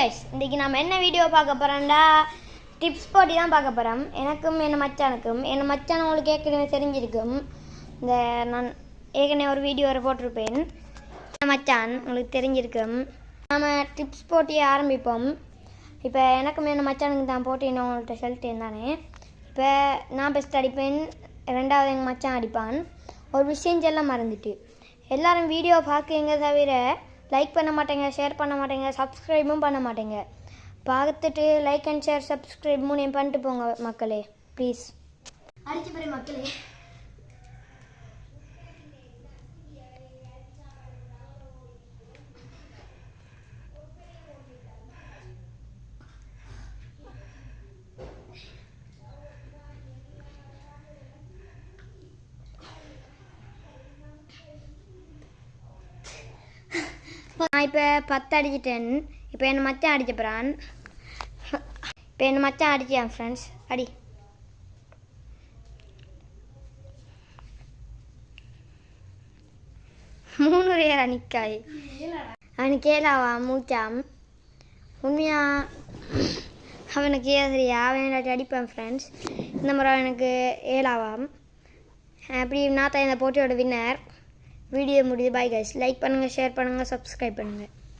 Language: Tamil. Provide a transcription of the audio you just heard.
கைஸ், இன்றைக்கி நம்ம என்ன வீடியோ பார்க்க போகிறோம்டா டிப்ஸ் போட்டி தான் பார்க்க போகிறோம். எனக்கும் என் மச்சானுக்கும். என் மச்சான் உங்களுக்கு ஏற்கனவே தெரிஞ்சிருக்கும். நான் ஏற்கனவே ஒரு வீடியோ போட்டிருப்பேன். என் மச்சான் உங்களுக்கு தெரிஞ்சிருக்கும். நம்ம டிப்ஸ் போட்டியை ஆரம்பிப்போம். இப்போ எனக்கும் என் மச்சானுக்கு தான் போட்டின்னு உங்கள்கிட்ட சொல்லிட்டேன் தானே. இப்போ நான் பெஸ்ட் அடிப்பேன், ரெண்டாவது எங்கள் மச்சான் அடிப்பான். ஒரு விஷயம் சொல்ல மறந்துட்டு, எல்லோரும் வீடியோ பார்க்குங்க தவிர லைக் பண்ண மாட்டேங்க, ஷேர் பண்ண மாட்டேங்க, சப்ஸ்கிரைபும் பண்ண மாட்டேங்க. பார்த்துட்டு லைக் அண்ட் ஷேர் சப்ஸ்கிரைப் மூணையும் பண்ணிட்டு போங்க மக்களே, ப்ளீஸ். அடிச்சு போய் மக்களே. நான் இப்போ 10 அடிச்சிட்டேன். இப்போ என் மச்சான் அடிக்க போகிறான். இப்போ என் மச்சான் அடிச்சான் ஃப்ரெண்ட்ஸ். அடி. மூணு பேர் நிற்காய். அவனுக்கு ஏழாவா மூச்சாம். உண்மையா அவனுக்கு ஏதறியா அவன் அடிப்பான் ஃப்ரெண்ட்ஸ். இந்த முறை அவனுக்கு ஏழாவாம். அப்படி நான் தான் இந்த போட்டியோட வின்னர். வீடியோ முடியுது. Bye guys. லைக் பண்ணுங்கள், ஷேர் பண்ணுங்கள், சப்ஸ்கிரைப் பண்ணுங்கள்.